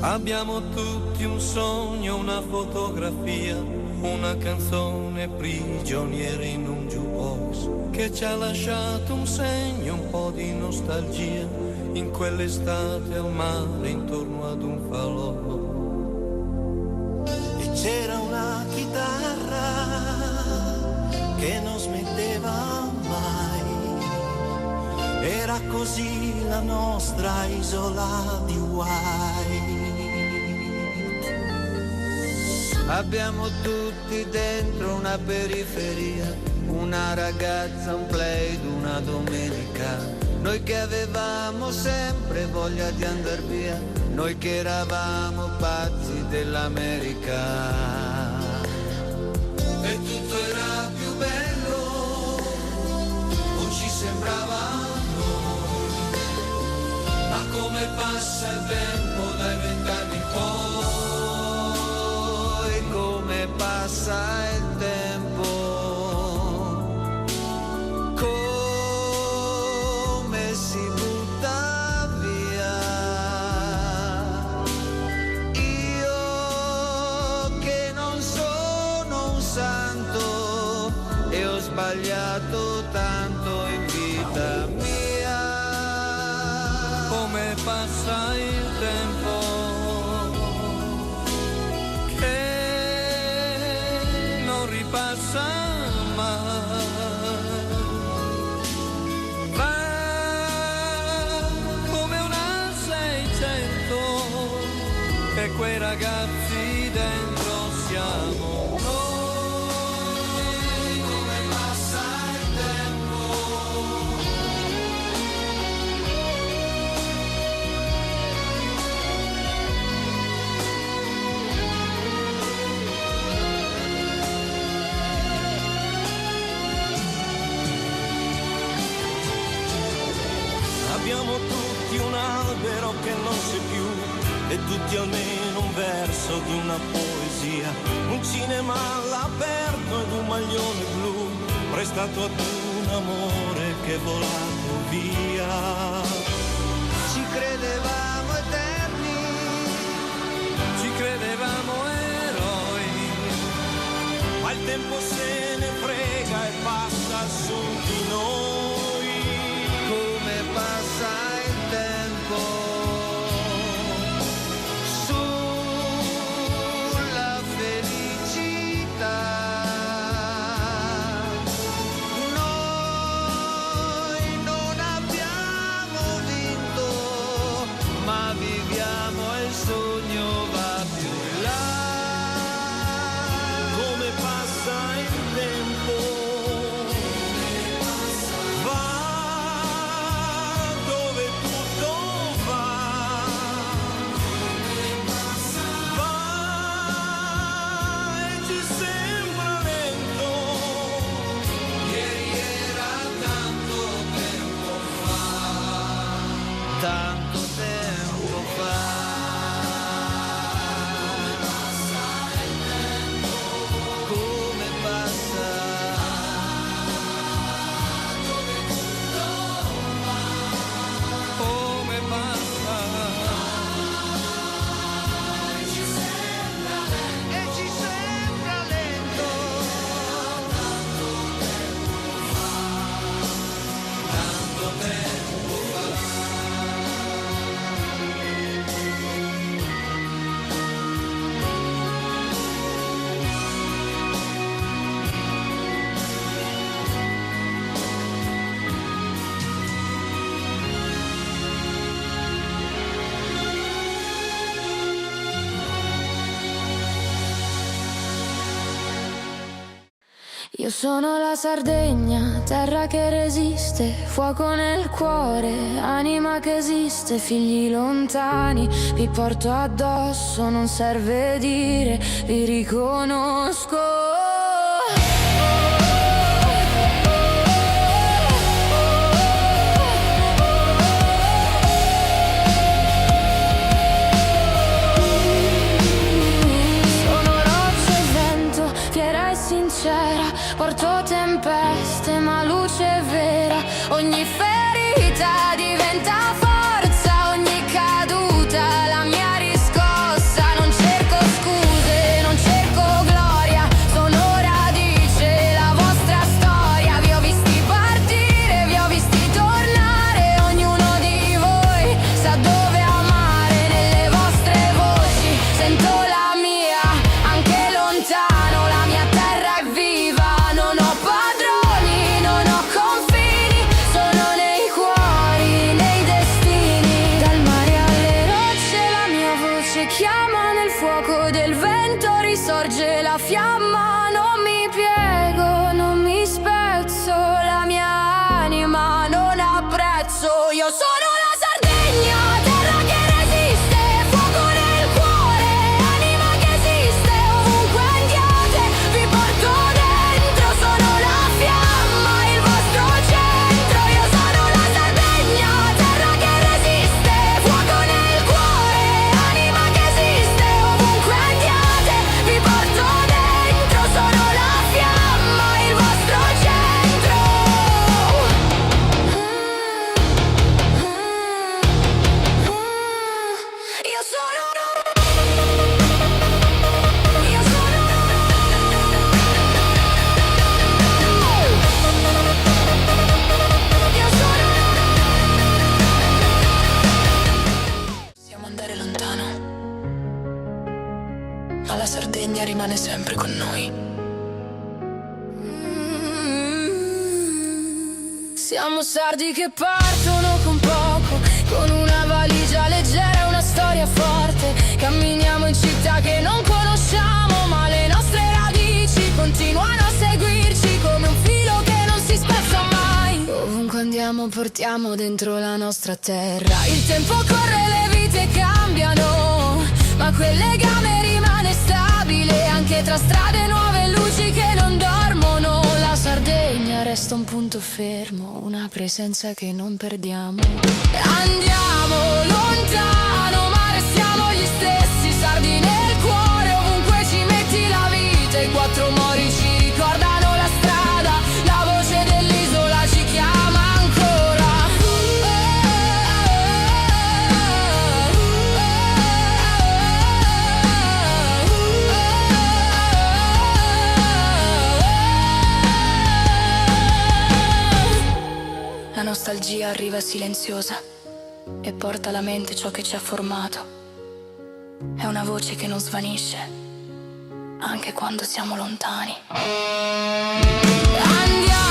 Abbiamo tutti un sogno, una fotografia, una canzone prigioniera in un jukebox che ci ha lasciato un segno, un po' di nostalgia in quell'estate al mare intorno ad un falò. E c'era una chitarra che non smetteva mai, era così la nostra isola di White. Abbiamo tutti dentro una periferia, una ragazza, un play d'una domenica. Noi che avevamo sempre voglia di andar via, noi che eravamo pazzi dell'America. E tutto era più bello, o ci sembrava noi. Ma come passa il tempo dai 20 anni in poi, come passa il tempo, come si butta via. Io che non sono un santo e ho sbagliato tanto in vita mia. Come passa il tempo, che non ripassa mai. Va come una 600 e quei ragazzi dentro siamo noi. Come passa il tempo, abbiamo tutti un albero che non c'è più e tutti almeno un verso di una poesia, un cinema all'aperto ed un maglione blu prestato ad un amore che è volato via. Ci credevamo eterni, ci credevamo eroi, ma il tempo se ne frega e passa su di noi. Come passa il tempo sulla felicità. Noi non abbiamo vinto, ma viviamo e il sogno va più in là. Come passa il tempo, va dove tutto va, va e ci sembra lento. Ieri era tanto tempo fa, tanto tempo fa. Come passa, come passa, e ci sembra lento, tanto tempo fa. Io sono la Sardegna, terra che resiste, fuoco nel cuore, anima che esiste, figli lontani, vi porto addosso, non serve dire, vi riconosco. Sono roccia e vento, fiera e sincera, porto tempeste ma luce vera, ogni ferita diventa forza, ogni caduta la mia riscossa. pazzo. Io sono la Sardegna, terra che resiste, fuoco nel cuore, anima che esiste, ovunque andiate vi porto dentro, sono la fiamma, il vostro centro. Io sono la Sardegna, terra che resiste, fuoco nel cuore, anima che esiste, ovunque andiate vi porto dentro, sono la fiamma, il vostro centro. Io sono Io sono Io sono Possiamo andare lontano, ma la Sardegna rimane sempre con noi. Siamo sardi che partono con poco, con una valigia leggera e una storia forte. Camminiamo in città che non conosciamo, ma le nostre radici continuano a seguirci come un filo che non si spezza mai. Ovunque andiamo portiamo dentro la nostra terra. Il tempo corre, le vite cambiano, ma quel legame rimane stabile, anche tra strade nuove e luci che non dormono. La Sardegna resta un punto fermo, una presenza che non perdiamo. Andiamo lontano, ma restiamo gli stessi, sardi nel cuore, ovunque ci metti la vita. I quattro mori ci ricordano la strada, la voce dell'isola ci chiama ancora. La nostalgia arriva silenziosa e porta alla mente ciò che ci ha formato. È una voce che non svanisce, anche quando siamo lontani. Andiamo